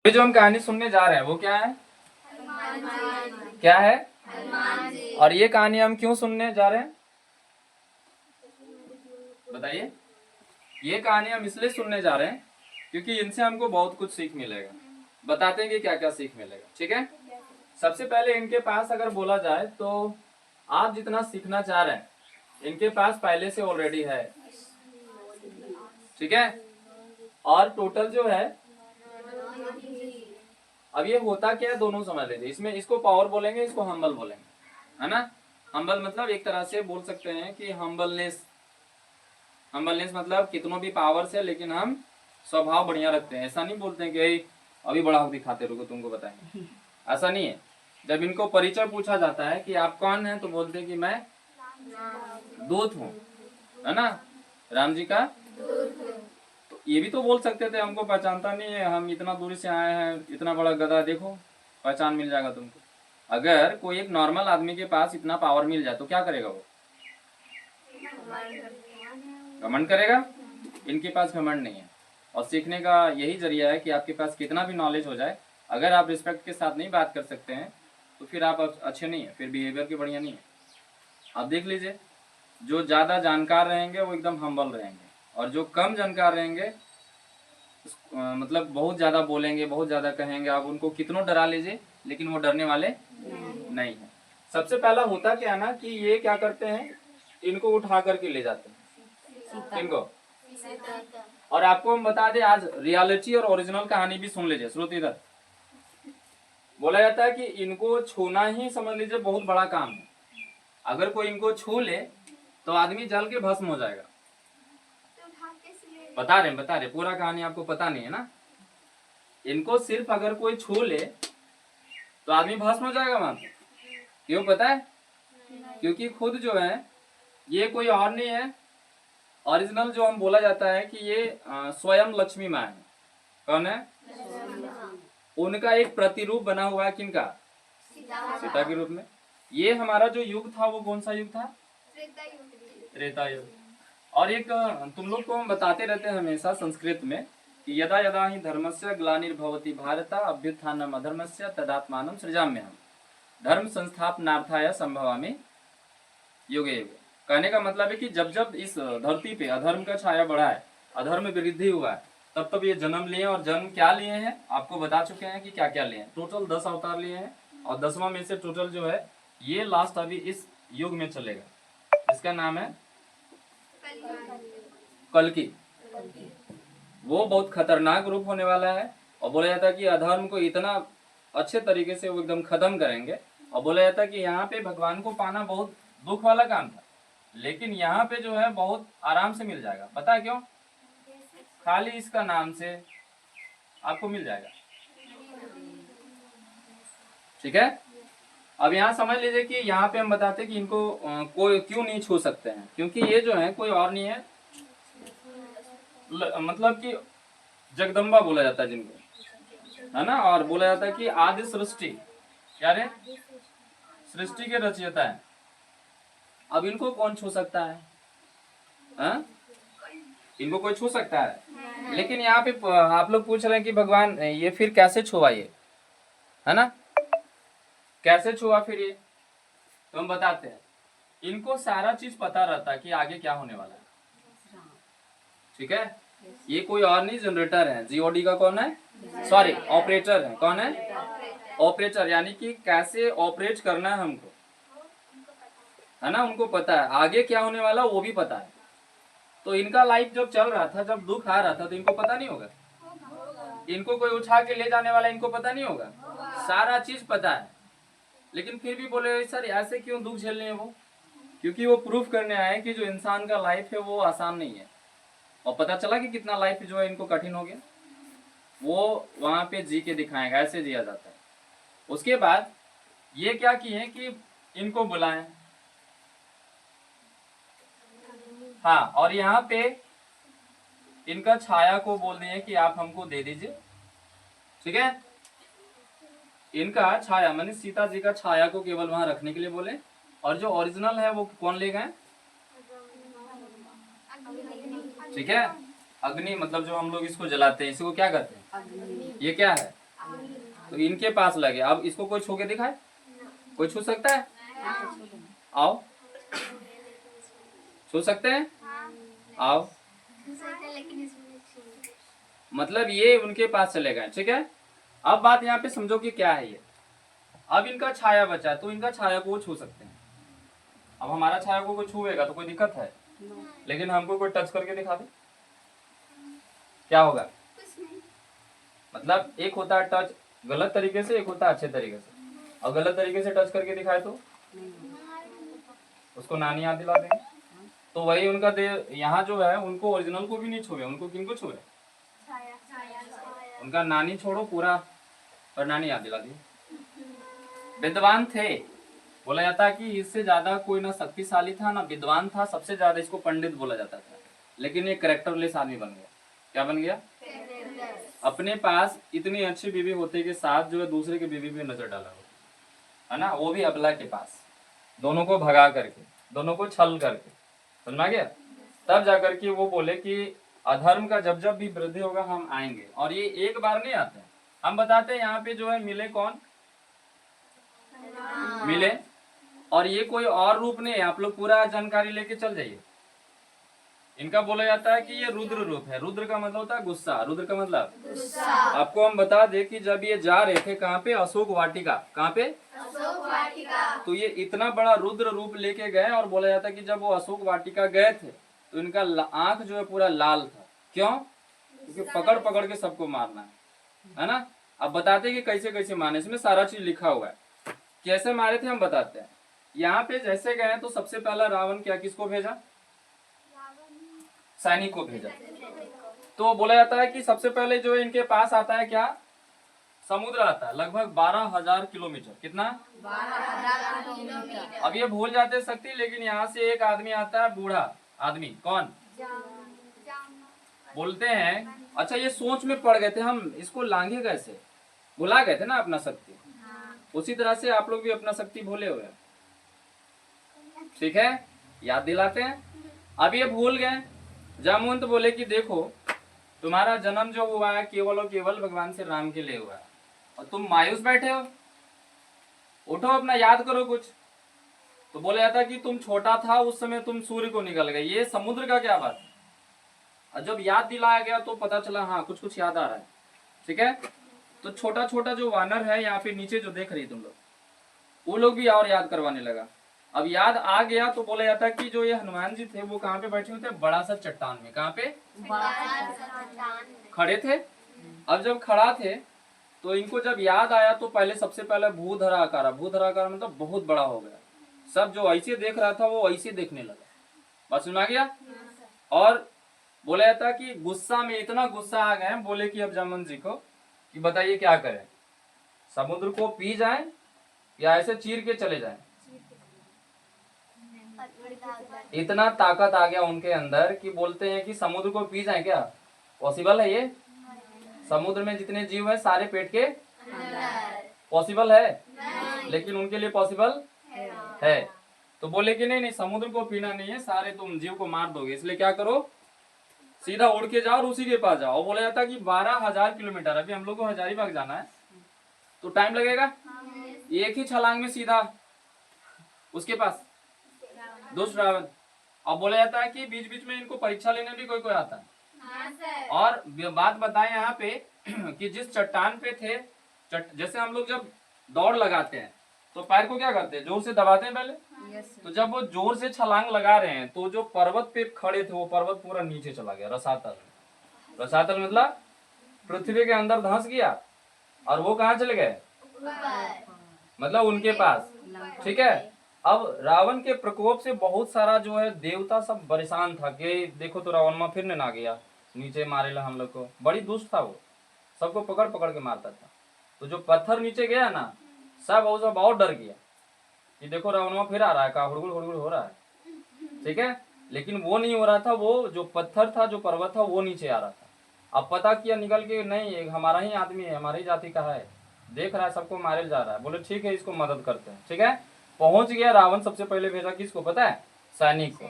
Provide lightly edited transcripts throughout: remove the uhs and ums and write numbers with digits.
ये जो हम कहानी सुनने जा रहे हैं वो क्या है? क्या है? और ये कहानी हम क्यों सुनने जा रहे हैं बताइए? ये कहानी हम इसलिए सुनने जा रहे हैं क्योंकि इनसे हमको बहुत कुछ सीख मिलेगा। बताते हैं कि क्या क्या सीख मिलेगा। ठीक है, सबसे पहले इनके पास अगर बोला जाए तो आप जितना सीखना चाह रहे हैं इनके पास पहले से ऑलरेडी है। ठीक है, और टोटल जो है, अब ये होता क्या है दोनों समझ लीजिए। इसमें इसको पावर बोलेंगे, इसको हम्बल बोलेंगे, है ना। हम्बल मतलब एक तरह से बोल सकते हैं कि हम्बलनेस। हम्बलनेस मतलब कितनों भी पावर से लेकिन हम स्वभाव बढ़िया रखते हैं। ऐसा नहीं बोलते हैं कि अभी बड़ा हो दिखाते रुको तुमको बताएंगे, ऐसा नहीं है। जब इनको परिचय पूछा जाता है कि आप कौन हैं तो बोलते हैं कि मैं दूत हूँ, है ना, राम जी का। तो ये भी तो बोल सकते थे हमको पहचानता नहीं है, हम इतना दूर से आए हैं, इतना बड़ा गधा देखो, पहचान मिल जाएगा तुमको। अगर कोई एक नॉर्मल आदमी के पास इतना पावर मिल जाए तो क्या करेगा वो? घमंड करेगा। इनके पास घमंड नहीं है। और सीखने का यही जरिया है कि आपके पास कितना भी नॉलेज हो जाए, अगर आप रिस्पेक्ट के साथ नहीं बात कर सकते हैं तो फिर आप अच्छे नहीं है, फिर बिहेवियर के बढ़िया नहीं है। आप देख लीजिए, जो ज़्यादा जानकार रहेंगे वो एकदम हम्बल रहेंगे, और जो कम जानकार रहेंगे मतलब बहुत ज़्यादा बोलेंगे, बहुत ज़्यादा कहेंगे, आप उनको कितनों डरा लीजिए लेकिन वो डरने वाले नहीं है। सबसे पहला होता क्या है ना कि ये क्या करते हैं, इनको उठा करके ले जाते हैं, इनको। और आपको हम बता दें, आज रियलिटी और ओरिजिनल कहानी भी सुन लीजिए। श्रुति इधर बोला जाता है कि इनको छूना ही समझ लीजिए बहुत बड़ा काम है। अगर कोई इनको छू ले तो आदमी जल के भस्म हो जाएगा। बता रहे पूरा कहानी आपको पता नहीं है ना। इनको सिर्फ अगर कोई छू ले तो आदमी भस्म हो जाएगा वहां पे। क्यों पता है? क्योंकि खुद जो है ये कोई और नहीं है, ओरिजिनल जो हम बोला जाता है कि ये स्वयं लक्ष्मी माँ है। कौन है? उनका एक प्रतिरूप बना हुआ है। किनका? सीता के रूप में। ये हमारा जो युग था वो कौन सा युग था? त्रेता युग। और एक तुम लोग को हम बताते रहते हैं हमेशा संस्कृत में कि यदा यदा ही धर्मस्य ग्लानिर्भवति भारत अभ्युत्थानम अधर्मस्य तदात्मानं सृजाम्यहम् धर्म संस्थापनार्थाय संभवामि युगे युगे। कहने का मतलब है कि जब जब इस धरती पे अधर्म का छाया बढ़ा है, अधर्म वृद्धि हुआ है, तब तब ये जन्म लिए। और जन्म क्या लिए हैं आपको बता चुके हैं कि क्या क्या लिए हैं। टोटल 10 अवतार लिए हैं, और 10वां में से टोटल जो है ये लास्ट अभी इस युग में चलेगा। इसका नाम है कल्कि। वो बहुत खतरनाक रूप होने वाला है, और बोला जाता है कि अधर्म को इतना अच्छे तरीके से वो एकदम खत्म करेंगे। और बोला जाता है कि यहाँ पे भगवान को पाना बहुत दुख वाला काम था, लेकिन यहाँ पे जो है बहुत आराम से मिल जाएगा। पता है क्यों? खाली इसका नाम से आपको मिल जाएगा। ठीक है, अब यहाँ समझ लीजिए कि यहाँ पे हम बताते हैं कि इनको कोई क्यों नहीं छू सकते हैं, क्योंकि ये जो है कोई और नहीं है, मतलब कि जगदम्बा बोला जाता है जिनको, है ना। और बोला जाता है कि आदि सृष्टि, क्या रे, सृष्टि के रचयिता है। अब इनको कौन छू सकता है? हा? इनको कोई छू सकता है? लेकिन यहाँ पे आप लोग पूछ रहे हैं कि भगवान ये फिर कैसे छुआ, ये है ना, कैसे छुआ फिर ये? तो हम बताते हैं, इनको सारा चीज पता रहता है कि आगे क्या होने वाला है। ठीक है, ये कोई और नहीं, जनरेटर है। जीओडी का कौन है? सॉरी, ऑपरेटर है। कौन है? ऑपरेटर, यानी कि कैसे ऑपरेट करना है हमको, है ना। उनको पता है आगे क्या होने वाला, वो भी पता है। तो इनका लाइफ जब चल रहा था, जब दुख आ रहा था, तो इनको पता नहीं होगा? इनको कोई उठा के ले जाने वाला इनको पता नहीं होगा? सारा चीज पता है, लेकिन फिर भी बोले सर ऐसे क्यों दुख झेलने हैं वो? क्योंकि वो प्रूफ करने आए कि जो इंसान का लाइफ है वो आसान नहीं है। और पता चला कि कितना लाइफ जो है इनको कठिन हो गया। वो वहां पे जी के दिखाएगा, ऐसे जिया जाता है। उसके बाद ये क्या किए कि इनको बुलाएं, हाँ, और यहाँ पे इनका छाया को बोल दिए कि आप हमको दे दीजिए। ठीक है, इनका छाया माने सीता जी का छाया को केवल वहां रखने के लिए बोले। और जो ओरिजिनल है वो कौन ले गए? ठीक है, अग्नि, मतलब जो हम लोग इसको जलाते हैं, इसको क्या कहते हैं? ये क्या है? तो इनके पास लगे। अब इसको कोई छू के दिखाए? कोई छू सकता है? आओ, छू सकते हैं? आओ, मतलब ये उनके पास चले गए। ठीक है, अब बात यहाँ पे समझो कि क्या है ये। अब इनका छाया बचा, तो इनका छाया को वो छू सकते हैं। अब हमारा छाया को कोई छुएगा तो कोई दिक्कत है? लेकिन हमको कोई टच करके दिखा दे, क्या होगा? मतलब एक होता है टच गलत तरीके से, एक होता है अच्छे तरीके से। और गलत तरीके से टच करके दिखाए तो उसको नानी याद दिला देंगे। तो वही उनका यहाँ जो है, उनको ओरिजिनल को भी नहीं छुए, उनको किनको छुए? उनका नानी छोड़ो पूरा, और नानी याद दिला दी। विद्वान थे, बोला जाता है कि इससे ज्यादा कोई ना शक्तिशाली था ना विद्वान था, सबसे ज्यादा इसको पंडित बोला जाता था। लेकिन ये कैरेक्टरलेस आदमी बन गया। क्या बन गया? अपने पास इतनी अच्छी बीवी होते के साथ जो है दूसरे की बीवी पे नजर डाला हो, है ना, वो भी अबला के पास, दोनों को भगा करके, दोनों को छल करके, समझ में आ गया? तब जाकर के वो बोले कि अधर्म का जब जब भी वृद्धि होगा हम आएंगे। और ये एक बार नहीं आते, हम बताते हैं यहाँ पे जो है मिले कौन? मिले। और ये कोई और रूप नहीं है, आप लोग पूरा जानकारी लेके चल जाइए। इनका बोला जाता है कि ये रुद्र रूप है। रुद्र का मतलब होता है गुस्सा। रुद्र का मतलब गुस्सा। आपको हम बता दे कि जब ये जा रहे थे कहाँ पे? अशोक वाटिका। कहाँ पे? अशोक वाटिका। तो ये इतना बड़ा रुद्र रूप लेके गए, और बोला जाता है कि जब वो अशोक वाटिका गए थे तो इनका आंख जो है पूरा लाल था। क्यों? क्योंकि पकड़ पकड़ के सबको मारना है ना। अब बताते कि कैसे कैसे मारने, इसमें सारा चीज लिखा हुआ है। कैसे मारे थे हम बताते हैं। यहाँ पे जैसे गए तो सबसे पहला रावण क्या किसको भेजा? सैनिक को भेजा। तो बोला जाता है कि सबसे पहले जो इनके पास आता है क्या? समुद्र आता है, लगभग 12,000 किलोमीटर। कितना? 12,000 किलोमीटर। अब ये भूल जाते शक्ति, लेकिन यहाँ से एक आदमी आता है, बूढ़ा आदमी। कौन? बोलते हैं। अच्छा, ये सोच में पड़ गए थे हम, इसको लांघे कैसे? भुला गए थे ना अपना शक्ति। उसी तरह से आप लोग भी अपना शक्ति भूले हुए। ठीक है, याद दिलाते हैं। अब ये भूल गए। जामुन तो बोले कि देखो, तुम्हारा जन्म जो हुआ है केवल और केवल भगवान श्री राम के लिए हुआ है, और तुम मायूस बैठे हो। उठो, अपना याद करो कुछ। तो बोला जाता कि तुम छोटा था उस समय, तुम सूर्य को निकल गए। ये समुद्र का क्या बात है? और जब याद दिलाया गया तो पता चला हाँ कुछ कुछ याद आ रहा है। ठीक है, तो छोटा छोटा जो वानर है यहाँ पे नीचे जो देख रही तुम लोग, वो लोग भी और याद करवाने लगा। अब याद आ गया तो बोला जाता है कि जो ये हनुमान जी थे वो कहाँ पे बैठे हुए थे? बड़ा सा चट्टान में। कहाँ पे? खड़े थे। अब जब खड़ा थे तो इनको जब याद आया तो पहले सबसे पहले भूधराकार, भूधराकार मतलब बहुत बड़ा हो गया। सब जो ऐसे देख रहा था वो ऐसे देखने लगा। बस सुना गया। और बोला जाता कि गुस्सा में इतना गुस्सा आ गए, बोले कि अब जामुन जी को कि बताइए क्या करें, समुद्र को पी जाएं या ऐसे चीर के चले जाएं? इतना ताकत आ गया उनके अंदर कि बोलते हैं कि समुद्र को पी जाएं। क्या पॉसिबल है ये? समुद्र में जितने जीव है सारे पेट के पॉसिबल है? लेकिन उनके लिए पॉसिबल है। तो बोले कि नहीं नहीं, समुद्र को पीना नहीं है, सारे तुम जीव को मार दोगे, इसलिए क्या करो, सीधा उड़ के जाओ और उसी के पास जाओ। बोला जाता कि 12,000 किलोमीटर, अभी हम लोग को हजारीबाग जाना है तो टाइम लगेगा। एक ही छलांग में सीधा उसके पास दुष्ट रावण। और बोला जाता है कि बीच बीच में इनको परीक्षा लेने भी कोई कोई आता है। और बात बताएं यहाँ पे कि जिस चट्टान पे थे, जैसे हम लोग जब दौड़ लगाते हैं तो पैर को क्या करते हैं? जोर से दबाते हैं पहले। तो जब वो जोर से छलांग लगा रहे हैं तो जो पर्वत पे खड़े थे वो पर्वत पूरा नीचे चला गया, रसातल। रसातल मतलब पृथ्वी के अंदर धंस गया। और वो कहाँ चले गए? मतलब उनके पास। ठीक है, अब रावण के प्रकोप से बहुत सारा जो है देवता सब परेशान था कि देखो तो रावण में फिर न आ गया नीचे मारे ला हम लोग को। बड़ी दुष्ट था वो, सबको पकड़ पकड़ के मारता था। तो जो पत्थर नीचे गया ना, सब वो सब बहुत डर गया कि देखो रावण फिर आ रहा है, का हुड़गुड़ हुड़गुड़ हो रहा है। ठीक है, लेकिन वो नहीं हो रहा था। वो जो पत्थर था, जो पर्वत था, वो नीचे आ रहा था। अब पता किया निकल के, नहीं एक हमारा ही आदमी है, हमारी जाति का है, देख रहा है सबको मारे जा रहा है। बोले ठीक है, इसको मदद करते हैं। ठीक है, पहुंच गया रावण। सबसे पहले भेजा किसको पता है? सैनिक को।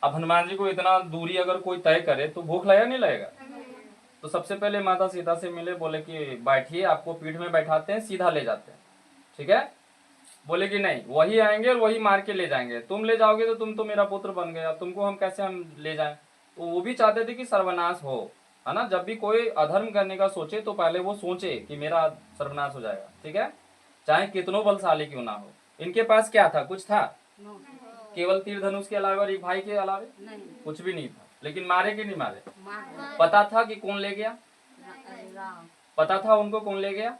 अब हनुमान जी को इतना दूरी अगर कोई तय करे तो भूख लगेगा नहीं लगेगा? तो सबसे पहले माता सीता से मिले, बोले कि बैठिए, आपको पीठ में बैठाते हैं, सीधा ले जाते हैं, ठीक है। बोले कि नहीं, वही आएंगे और वही मार के ले जाएंगे, तुम ले जाओगे तो तुम तो मेरा पुत्र बन गए, अब तुमको हम कैसे हम ले जाएं। तो वो भी चाहते थे कि सर्वनाश हो, है ना। जब भी कोई अधर्म करने का सोचे तो पहले वो सोचे कि मेरा सर्वनाश हो जाएगा, ठीक है, चाहे कितनों बलशाली क्यों ना हो। इनके पास क्या था, कुछ था, केवल तीर धनुष के अलावा और एक भाई के अलावा कुछ भी नहीं था। लेकिन मारे कि नहीं मारे, पता था कि कौन ले गया, पता था उनको कौन ले गया,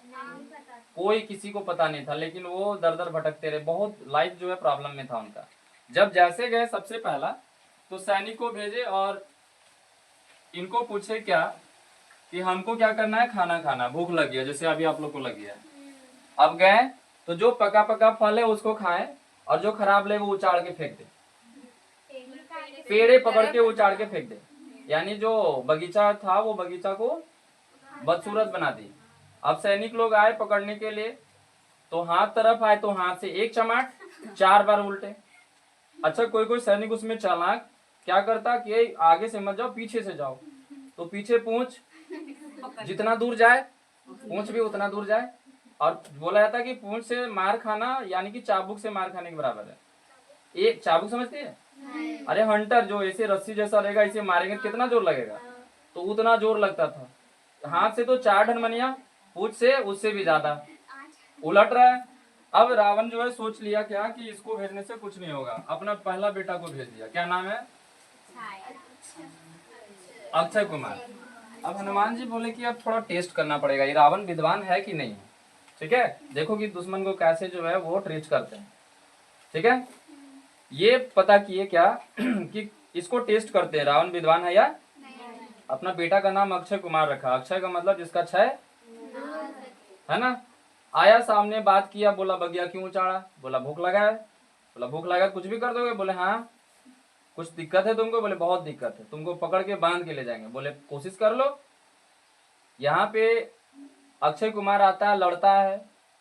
कोई किसी को पता नहीं था। लेकिन वो दर दर भटकते रहे, बहुत लाइफ जो है प्रॉब्लम में था उनका। जब जैसे गए सबसे पहला तो सैनिक को भेजे और इनको पूछे क्या कि हमको क्या करना है, खाना खाना, भूख लगी है, जैसे अभी आप लोग को लगी है। अब गए तो जो पका पका फल है उसको खाएं और जो खराब लगे वो उचाड़ के फेंक दे, पेड़े पकड़ के उचाड़ के फेंक दे। यानी जो बगीचा था वो बगीचा को बदसूरत बना दी। अब सैनिक लोग आए पकड़ने के लिए, तो हाथ तरफ आए तो हाथ से एक चमाट, 4 बार उल्टे। अच्छा, कोई कोई सैनिक उसमें चालाक क्या करता कि आगे से मत जाओ, पीछे से जाओ, तो पीछे पूंछ जितना दूर जाए पूंछ भी उतना दूर जाए। और बोला जाता कि पूंछ से मार खाना यानी कि चाबुक से मार खाने के बराबर है। एक चाबुक समझते हैं, अरे हंटर जो ऐसे रस्सी जैसा रहेगा, इसे मारेंगे कितना जोर लगेगा, तो उतना जोर लगता था। हाथ से तो 4 ढनमनिया, पूंछ से उससे भी ज्यादा उलट रहा है। अब रावण जो है सोच लिया क्या कि इसको भेजने से कुछ नहीं होगा, अपना पहला बेटा को भेज दिया। क्या नाम है, अक्षय कुमार। अब हनुमान जी बोले कि अब थोड़ा टेस्ट करना पड़ेगा, ये रावण विद्वान है कि नहीं, ठीक है, देखो कि दुश्मन को कैसे जो है वो ट्रीट करते हैं, ठीक है। ये पता किए क्या कि इसको टेस्ट करते हैं रावण विद्वान है या नहीं। अपना बेटा का नाम अक्षय कुमार रखा, अक्षय का मतलब जिसका क्षय है ना। आया सामने, बात किया, बोला बगिया क्यों उचाड़ा, बोला भूख लगा है, बोला भूख लगा कुछ भी कर दोगे, बोले हाँ। कुछ दिक्कत है तुमको, बोले बहुत दिक्कत है, तुमको पकड़ के बांध के ले जाएंगे, बोले कोशिश कर लो। यहाँ पे अक्षय कुमार आता है, लड़ता है,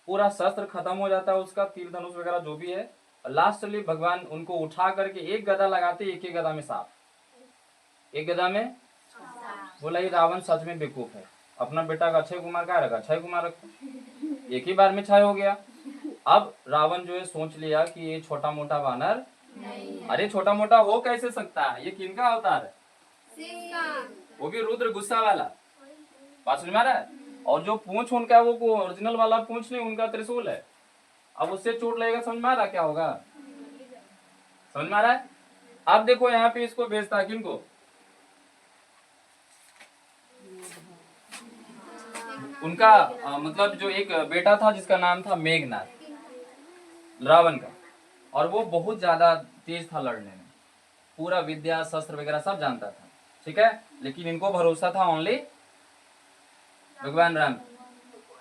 पूरा शस्त्र खत्म हो जाता है उसका, तीर धनुष वगैरह जो भी है। लास्टली भगवान उनको उठा करके एक गदा लगाते, एक ही गदा में सांप, एक गदा में। बोला ये रावण सच में बेवकूफ है, अपना बेटा का अक्षय कुमार क्या रखा, अक्षय कुमार रखा, एक ही बार में क्षय हो गया। अब रावण जो है सोच लिया कि ये छोटा मोटा वानर नहीं। अरे छोटा मोटा हो कैसे सकता है, ये किनका अवतार है, वो भी रुद्र गुस्सा वाला, बात समझ में आ रहा है। और जो पूंछ उनका वो ओरिजिनल वाला पूंछ नहीं, उनका त्रिशूल है। अब उससे चोट लगेगा, समझ में आ रहा क्या होगा, समझ में आ रहा है। अब देखो यहाँ पे इसको भेजता है किनको, उनका मतलब जो एक बेटा था जिसका नाम था मेघनाथ, रावण का। और वो बहुत ज्यादा तेज था लड़ने में, पूरा विद्या शस्त्र वगैरह सब जानता था, ठीक है। लेकिन इनको भरोसा था ओनली भगवान राम,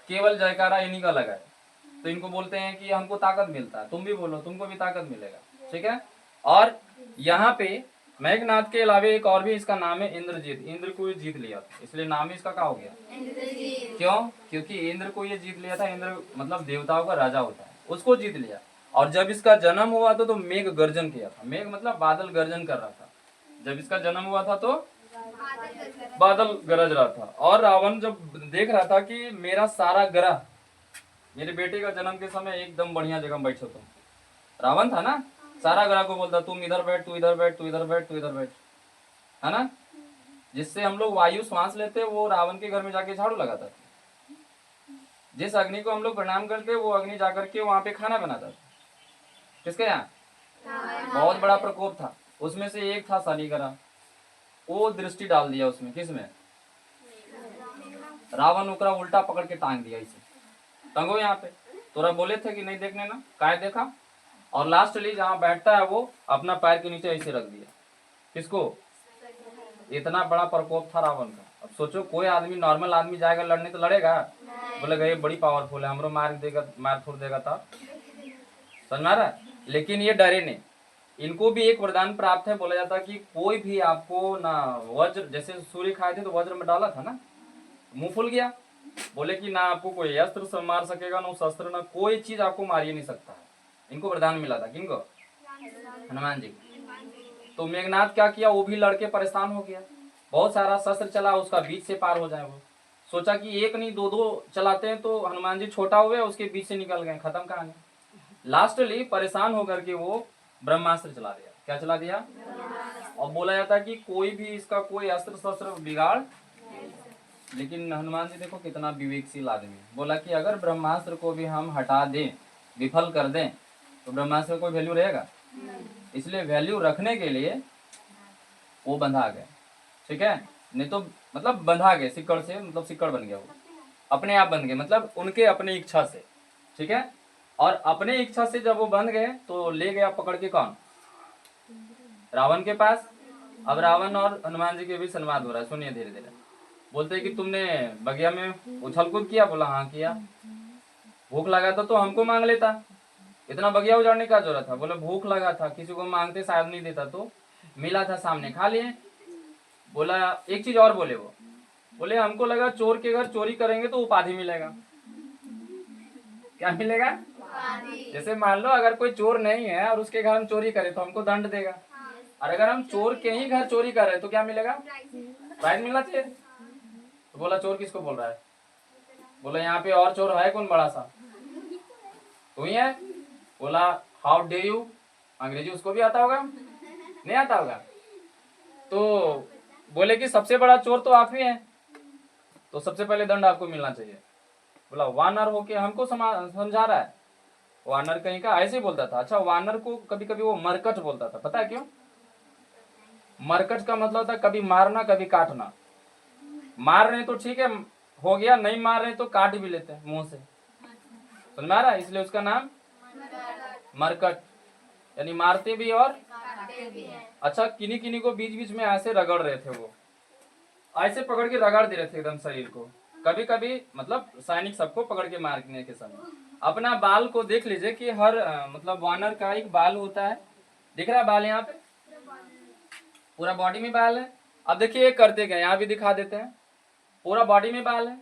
केवल जयकारा इन्हीं का लगा है। तो इनको बोलते हैं कि हमको ताकत मिलता है, तुम भी बोलो तुमको भी ताकत मिलेगा, ठीक है। और यहाँ पे मेघनाथ के अलावे एक और भी इसका नाम है इंद्रजीत, इंद्र को ये जीत लिया था, इसलिए नाम इसका क्या हो गया, क्यों, क्योंकि इंद्र को ये जीत लिया था। इंद्र मतलब देवताओं का राजा होता है, उसको जीत लिया। और जब इसका जन्म हुआ था तो मेघ गर्जन किया था, मेघ मतलब बादल गर्जन कर रहा था। जब इसका जन्म हुआ था तो बादल गरज रहा था। और रावण जब देख रहा था कि मेरा सारा ग्रह मेरे बेटे का जन्म के समय एकदम बढ़िया जगह बैठो, तुम रावण था ना, सारा ग्रह को बोलता तुम इधर बैठ, तू इधर बैठ, तू इधर बैठ, तू इधर बैठ, है ना। जिससे हम लोग वायु श्वास लेते, वो रावण के घर में जाके झाड़ू लगाता था। जिस अग्नि को हम लोग प्रणाम करते, वो अग्नि जाकर के वहां पे खाना बनाता था। किसके यहाँ, बहुत बड़ा प्रकोप था, उसमें से एक था शालिग्राम, वो दृष्टि डाल दिया उसमें, किसमें, रावण उकरा उल्टा पकड़ के टांग दिया, इसे टंगो यहाँ पे, तोरा बोले थे कि नहीं देखने ना, काय देखा। और लास्टली जहाँ बैठता है वो अपना पैर के नीचे ऐसे रख दिया, किसको, इतना बड़ा प्रकोप था रावण का। अब सोचो कोई आदमी, नॉर्मल आदमी जाएगा लड़ने तो लड़ेगा, बोलेगा ये बड़ी पावरफुल है, हमरो मार देगा, मार छोड़ देगा था, समझ में आ रहा है। लेकिन ये डरे नहीं, इनको भी एक वरदान प्राप्त है। बोला जाता कि कोई भी आपको ना वज्र, जैसे सूर्य खाए थे तो वज्र में डाला था ना, मुंह फूल गया। बोले कि ना आपको कोई अस्त्र से मार सकेगा, ना शस्त्र, ना कोई चीज आपको मार ही नहीं सकता है। इनको वरदान मिला था, किनको, हनुमान जी। तो मेघनाथ क्या किया, वो भी लड़के परेशान हो गया, बहुत सारा शस्त्र चला, उसका बीच से पार हो जाए। वो सोचा कि एक नहीं दो दो चलाते हैं तो हनुमान जी छोटा हुए, उसके बीच से निकल गए, खत्म कहानी। लास्टली परेशान होकर के वो ब्रह्मास्त्र चला दिया। क्या चला दिया? और बोला जाता है कि कोई भी इसका कोई अस्त्र शस्त्र बिगाड़, लेकिन हनुमान जी देखो कितना विवेकशील आदमी, बोला कि अगर ब्रह्मास्त्र को भी हम हटा दें, विफल कर दें, तो ब्रह्मास्त्र को वैल्यू रहेगा? इसलिए वैल्यू रखने के लिए वो बंधा गए, ठीक है। नहीं तो मतलब बंधा गए सिक्कड़ से, मतलब सिक्कड़ बन गया, वो अपने आप बन गए, मतलब उनके अपने इच्छा से, ठीक है। और अपने इच्छा से जब वो बन गए तो ले गया पकड़ के कौन? रावण के पास। अब रावण और हनुमान जी के बीच संवाद हो रहा है, सुनिए धीरे धीरे। बोलते हैं कि तुमने बगिया में उछल कूद किया? बोला हाँ किया। भूख लगा था तो हमको मांग लेता, इतना बगिया उजाड़ने का जरूरत था? बोले भूख लगा था, किसी को मांगते शायद नहीं देता, तो मिला था सामने खा लिए। बोला एक चीज और बोले वो, बोले हमको लगा चोर के घर चोरी करेंगे तो उपाधि मिलेगा। क्या मिलेगा? जैसे मान लो अगर कोई चोर नहीं है और उसके घर हम चोरी करें तो हमको दंड देगा, और अगर हम चोर के ही घर चोरी कर रहे हैं तो क्या मिलेगा? प्राइज मिलना चाहिए। तो बोला चोर किसको बोल रहा है? बोला यहाँ पे और चोर है कौन बड़ा सा? तू ही है। बोला हाउ डे यू, अंग्रेजी उसको भी आता होगा? नहीं आता होगा। तो बोले कि सबसे बड़ा चोर तो आप ही हैं, तो सबसे पहले दंड आपको मिलना चाहिए। बोला वानर होके हमको समझा रहा है? वानर कहीं का ऐसे ही बोलता था। अच्छा, वानर को कभी कभी वो मरकट बोलता था, पता है क्यों? मरकट का मतलब था कभी मारना कभी काटना। मार रहे तो ठीक है हो गया, नहीं मार रहे तो काट भी लेते हैं मुंह से, समझ में आ रहा है? इसलिए उसका नाम मरकट, यानी मारते भी और अच्छा, किन्हीं किन्हीं को बीच बीच में ऐसे रगड़ रहे थे, वो ऐसे पकड़ के रगड़ दे रहे थे एकदम शरीर को। कभी कभी मतलब सैनिक सबको पकड़ के मारने के समय अपना बाल को देख लीजिए कि हर मतलब वानर का एक बाल होता है, दिख रहा है बाल यहाँ पे? पूरा बॉडी में बाल है। अब देखिए ये करते गए, यहाँ भी दिखा देते हैं, पूरा बॉडी में बाल है।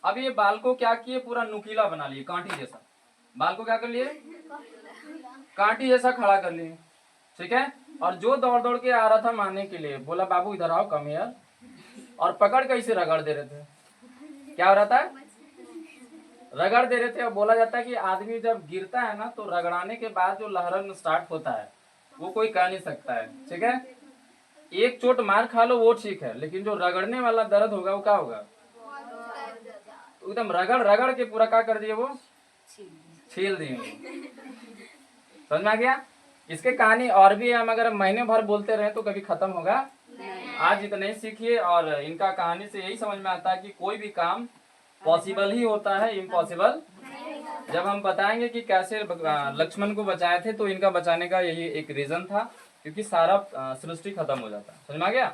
अब ये बाल को क्या किए, पूरा नुकीला बना लिए, कांटी जैसा। बाल को क्या कर लिए? कांटी जैसा खड़ा कर लिए, ठीक है। और जो दौड़ दौड़ के आ रहा था मारने के लिए, बोला बाबू इधर आओ, कम हियर, और पकड़ के इसे रगड़ दे रहे थे। क्या हो रहा था? रगड़ दे रहे थे। और बोला जाता है कि आदमी जब गिरता है ना तो रगड़ाने के बाद जो लहरन स्टार्ट होता है वो कोई कह नहीं सकता है, ठीक है। एक चोट मार खा लो वो ठीक है, लेकिन जो रगड़ने वाला दर्द होगा वो क्या होगा? तो एकदम रगड़ रगड़ के पूरा क्या कर दिए, वो छील दिए। समझ में आ गया? इसके कहानी और भी है, हम अगर महीने भर बोलते रहे तो कभी खत्म होगा? आज इतना ही सीखिए। और इनका कहानी से यही समझ में आता है कि कोई भी काम पॉसिबल ही होता है, इम्पॉसिबल। जब हम बताएंगे कि कैसे लक्ष्मण को बचाए थे, तो इनका बचाने का यही एक रीजन था, क्योंकि सारा सृष्टि खत्म हो जाता है। समझ में आ गया?